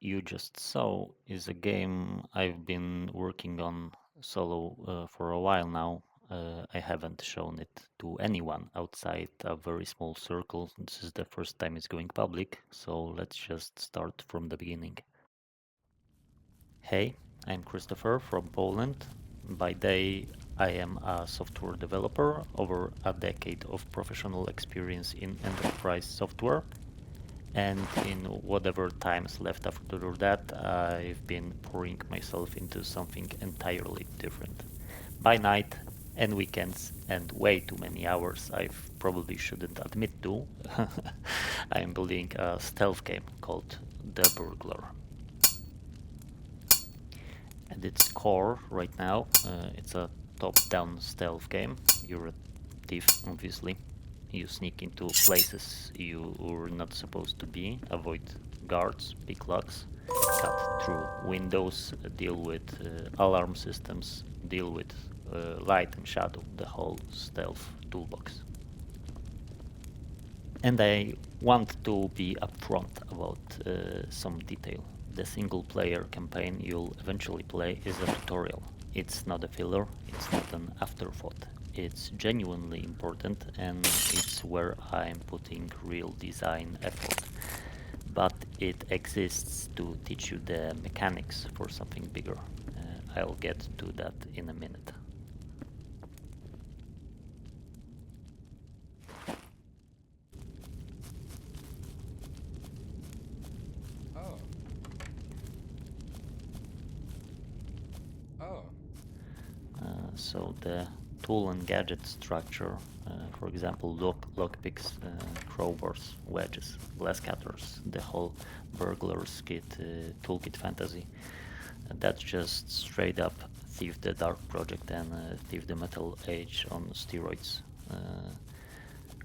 you just saw is a game I've been working on solo for a while now. I haven't shown it to anyone outside a very small circle. This is the first time it's going public, so let's just start from the beginning. Hey, I'm Christopher from Poland. By day, I am a software developer, over a decade of professional experience in enterprise software. And in whatever time's left after that, I've been pouring myself into something entirely different. By night and weekends and way too many hours I probably shouldn't admit to, I'm building a stealth game called The Burglar. At its core right now, it's a top-down stealth game. You're a thief, obviously. You sneak into places you were not supposed to be, avoid guards, pick locks, cut through windows, deal with alarm systems, deal with light and shadow, the whole stealth toolbox. And I want to be upfront about some detail. The single player campaign you'll eventually play is a tutorial. It's not a filler, it's not an afterthought. It's genuinely important and it's where I'm putting real design effort. But it exists to teach you the mechanics for something bigger. I'll get to that in a minute. Oh. Oh. So the tool and gadget structure, for example, lockpicks, crowbars, wedges, glass cutters, the whole Burglar's kit, Toolkit fantasy. That's just straight up Thief the Dark Project and Thief the Metal Age on steroids.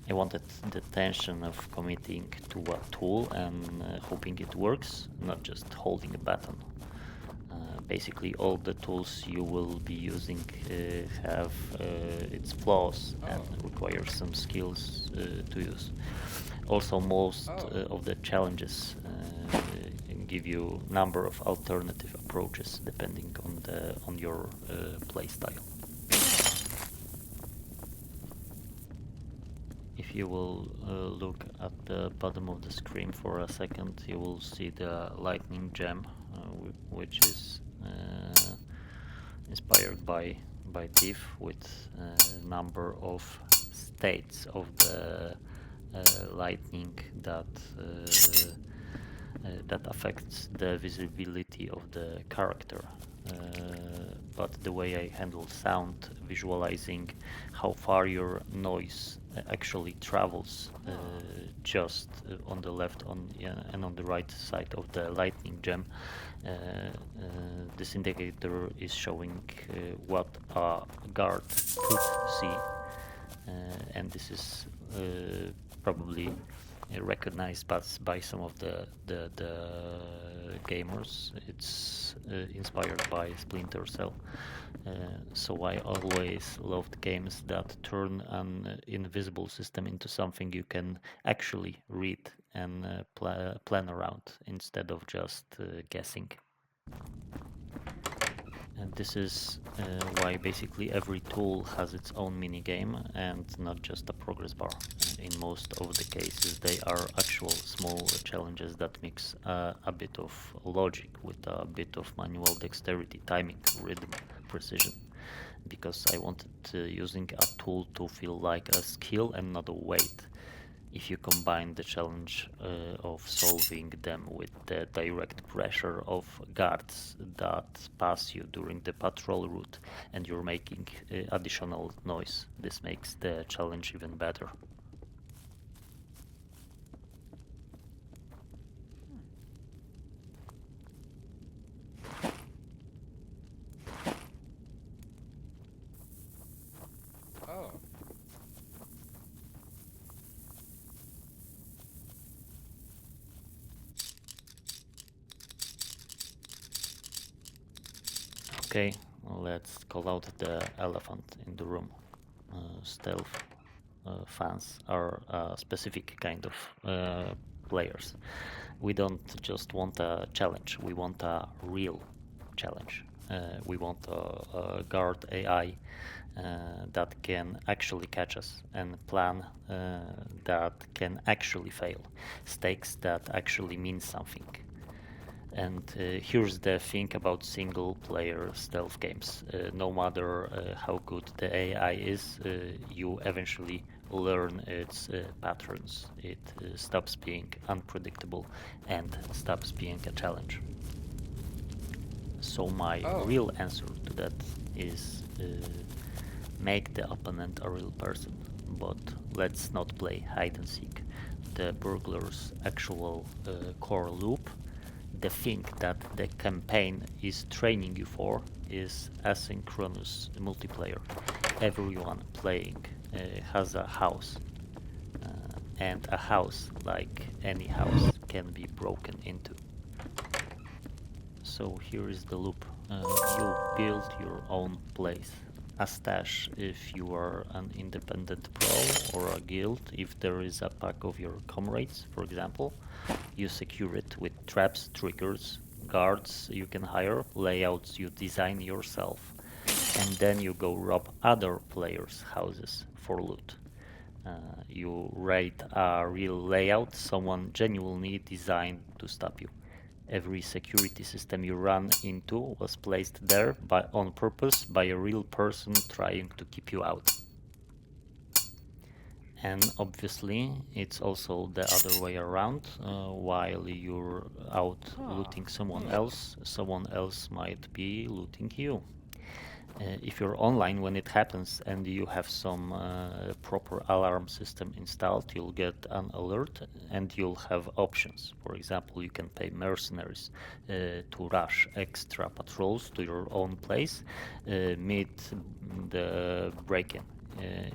I wanted the tension of committing to a tool and hoping it works, not just holding a button. Basically, all the tools you will be using have its flaws and Oh. require some skills to use. Also, most Oh. of the challenges give you number of alternative approaches depending on your play style. If you will look at the bottom of the screen for a second, you will see the lightning gem, which is inspired by Thief with a number of states of the lightning that affects the visibility of the character. But the way I handle sound, visualizing how far your noise actually travels just on the left and on the right side of the lightning gem. This indicator is showing what a guard could see, and this is probably recognized by some of the gamers. It's inspired by Splinter Cell. So I always loved games that turn an invisible system into something you can actually read and plan around instead of just guessing. And this is why basically every tool has its own mini game and not just a progress bar. In most of the cases, they are actual small challenges that mix a bit of logic with a bit of manual dexterity, timing, rhythm, precision. Because I wanted using a tool to feel like a skill and not a weight. If you combine the challenge of solving them with the direct pressure of guards that pass you during the patrol route and you're making additional noise, this makes the challenge even better. Oh. Okay, let's call out the elephant in the room. Stealth fans are a specific kind of players. We don't just want a challenge, we want a real challenge. We want a guard AI that can actually catch us, and plan that can actually fail, stakes that actually mean something. And here's the thing about single player stealth games. No matter how good the AI is, you eventually learn its patterns. It stops being unpredictable and stops being a challenge. So my Oh. real answer to that is make the opponent a real person, but let's not play hide and seek. The burglar's actual core loop, the thing that the campaign is training you for, is asynchronous multiplayer. Everyone playing has a house, and a house, like any house, can be broken into. So here is the loop. You build your own place. A stash if you are an independent pro, or a guild if there is a pack of your comrades, for example. You secure it with traps, triggers, guards you can hire, layouts you design yourself, and then you go rob other players' houses for loot. You raid a real layout someone genuinely designed to stop you. Every security system you run into was placed there on purpose by a real person trying to keep you out. And obviously, it's also the other way around. While you're out Huh. looting someone else might be looting you. If you're online when it happens and you have some proper alarm system installed, you'll get an alert and you'll have options. For example, you can pay mercenaries to rush extra patrols to your own place mid the break-in.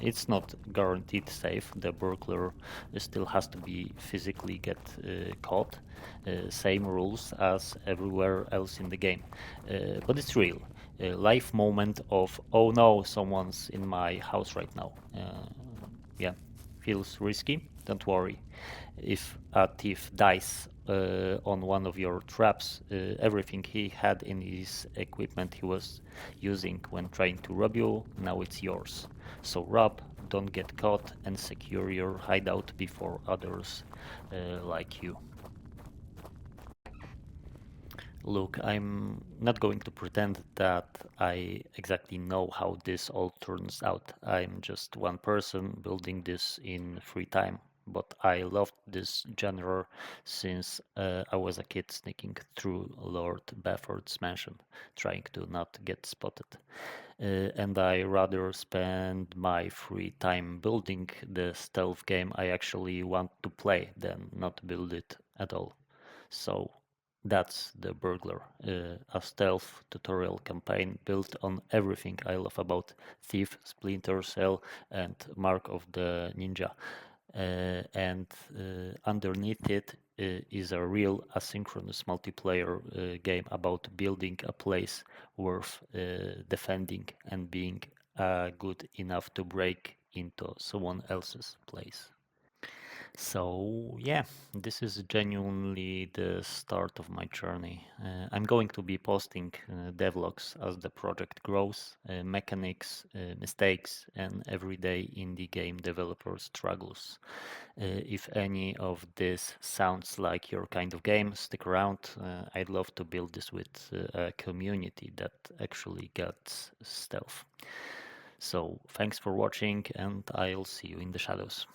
It's not guaranteed safe. The burglar still has to be physically get caught. Same rules as everywhere else in the game. But it's real. A life moment of, oh no, someone's in my house right now. Yeah, feels risky. Don't worry. If a thief dies on one of your traps, everything he had in his equipment he was using when trying to rob you, now it's yours. So rob, don't get caught, and secure your hideout before others like you. Look, I'm not going to pretend that I exactly know how this all turns out. I'm just one person building this in free time. But I loved this genre since I was a kid sneaking through Lord Bafford's mansion, trying to not get spotted. And I rather spend my free time building the stealth game I actually want to play than not build it at all. So that's the Burglar, a stealth tutorial campaign built on everything I love about Thief, Splinter Cell, and Mark of the Ninja. And underneath it is a real asynchronous multiplayer game about building a place worth defending and being good enough to break into someone else's place. So, yeah, this is genuinely the start of my journey. I'm going to be posting devlogs as the project grows, mechanics, mistakes, and everyday indie game developer struggles. If any of this sounds like your kind of game, stick around. I'd love to build this with a community that actually gets stealth. So, thanks for watching, and I'll see you in the shadows.